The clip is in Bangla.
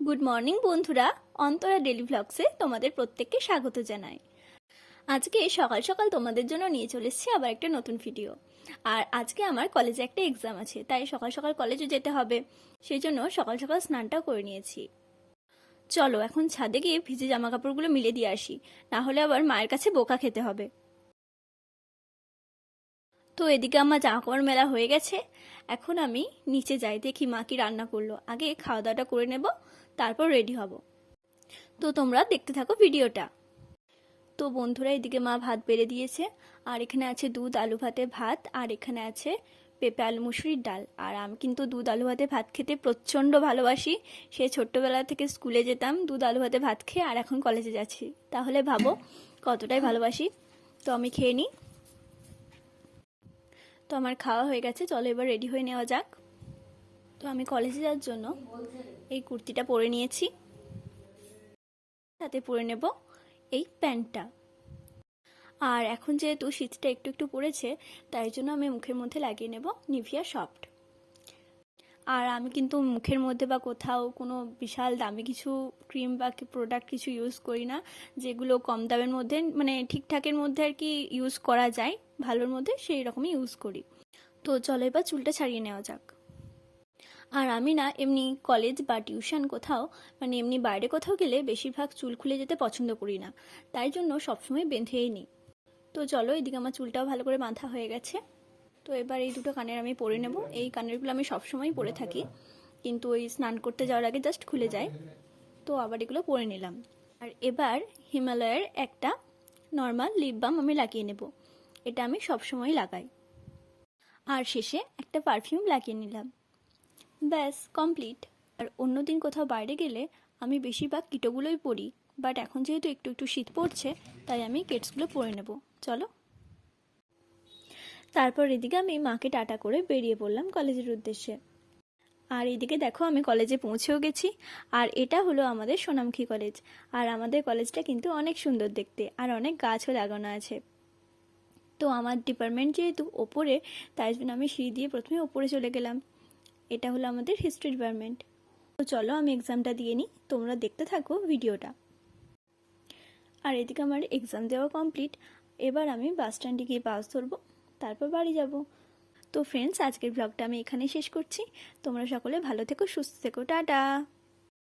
গুড মর্নিং বন্ধুরা, অন্তরা ডেলি ভ্লগসে তোমাদের প্রত্যেককে স্বাগত জানাই। আজকে সকাল সকাল তোমাদের জন্য নিয়ে চলে এসেছি আবার একটা নতুন ভিডিও। আর আজকে আমার কলেজে একটা এক্সাম আছে, তাই সকাল সকাল কলেজে যেতে হবে। সেই জন্য সকাল সকাল স্নানটাও করে নিয়েছি। চলো এখন ছাদে গিয়ে ভিজে জামা কাপড়গুলো মিলে দিয়ে আসি, না হলে আবার মায়ের কাছে বোকা খেতে হবে। তো এদিকে আমার জামা কাপড় মেলা হয়ে গেছে। এখন আমি নিচে যাই, দেখি মা কি রান্না করলো। আগে খাওয়া দাওয়াটা করে নেব, তারপর রেডি হব। তো তোমরা দেখতে থাকো ভিডিওটা। তো বন্ধুরা, এদিকে মা ভাত বেড়ে দিয়েছে, আর এখানে আছে দুধ আলু ভাতে ভাত, আর এখানে আছে পেঁপে আলু মুসুরির ডাল। আর আমি কিন্তু দুধ আলু ভাতে ভাত খেতে প্রচণ্ড ভালোবাসি। সে ছোট্টবেলা থেকে স্কুলে যেতাম দুধ আলু ভাতে ভাত খেয়ে, আর এখন কলেজে যাচ্ছি, তাহলে ভাবো কতটাই ভালোবাসি। তো আমি খেয়ে নিই। তো আমার খাওয়া হয়ে গেছে, চলো এবার রেডি হয়ে নেওয়া যাক। তো আমি কলেজে যাওয়ার জন্য এই কুর্তিটা পরে নিয়েছি, সাথে পরে নেব এই প্যান্টটা। আর এখন যেহেতু শীতটা একটু একটু পড়েছে, তাই জন্য আমি মুখের মধ্যে লাগিয়ে নেব নিভিয়া সফট। আর আমি কিন্তু মুখের মধ্যে বা কোথাও কোনো বিশাল দামি কিছু ক্রিম বা প্রোডাক্ট কিছু ইউজ করি না। যেগুলো কম দামের মধ্যে মানে ঠিকঠাকের মধ্যে আর কি ইউজ করা যায়, ভালোর মধ্যে, সেই রকমই ইউজ করি। তো চলো এবার চুলটা ছাড়িয়ে নেওয়া যাক। আর আমি না এমনি কলেজ বা টিউশন কোথাও, মানে এমনি বাইরে কোথাও গেলে বেশিরভাগ চুল খুলে যেতে পছন্দ করি না, তাই জন্য সবসময় বেঁধেই নিই। তো চলো, এদিকে আমার চুলটাও ভালো করে বাঁধা হয়ে গেছে। তো এবার এই দুটো কানের আমি পরে নেব। এই কানেরগুলো আমি সবসময় পরে থাকি, কিন্তু ওই স্নান করতে যাওয়ার আগে জাস্ট খুলে যায়। তো আবার এগুলো পরে নিলাম। আর এবার হিমালয়ের একটা নর্মাল লিপ বাম আমি লাগিয়ে নেব। এটা আমি সবসময় লাগাই। আর শেষে একটা পারফিউম লাগিয়ে নিলাম। ব্যাস কমপ্লিট। আর অন্যদিন কোথাও বাইরে গেলে আমি বেশিরভাগ কিটোগুলোই পরি, বাট এখন যেহেতু একটু একটু শীত পড়ছে, তাই আমি কেটসগুলো পরে নেব। চলো। তারপর এদিকে আমি মাকে টাটা করে বেরিয়ে পড়লাম কলেজের উদ্দেশ্যে। আর এদিকে দেখো আমি কলেজে পৌঁছেও গেছি। আর এটা হলো আমাদের সোনামুখী কলেজ। আর আমাদের কলেজটা কিন্তু অনেক সুন্দর দেখতে, আর অনেক গাছও লাগানো আছে। তো আমার ডিপার্টমেন্ট যেহেতু ওপরে, তাই জন্য আমি সিঁড়ি দিয়ে প্রথমে ওপরে চলে গেলাম। এটা হলো আমাদের হিস্ট্রি ডিপার্টমেন্ট। তো চলো আমি এক্সামটা দিয়ে নিই, তোমরা দেখতে থাকো ভিডিওটা। আর এদিকে আমার এক্সাম দেওয়া কমপ্লিট। এবার আমি বাস স্ট্যান্ডে গিয়ে বাস ধরবো, তারপর বাড়ি যাব। তো ফ্রেন্ডস, আজকের ব্লগটা আমি এখানেই শেষ করছি। তোমরা সকলে ভালো থেকো, সুস্থ থেকো, টাটা।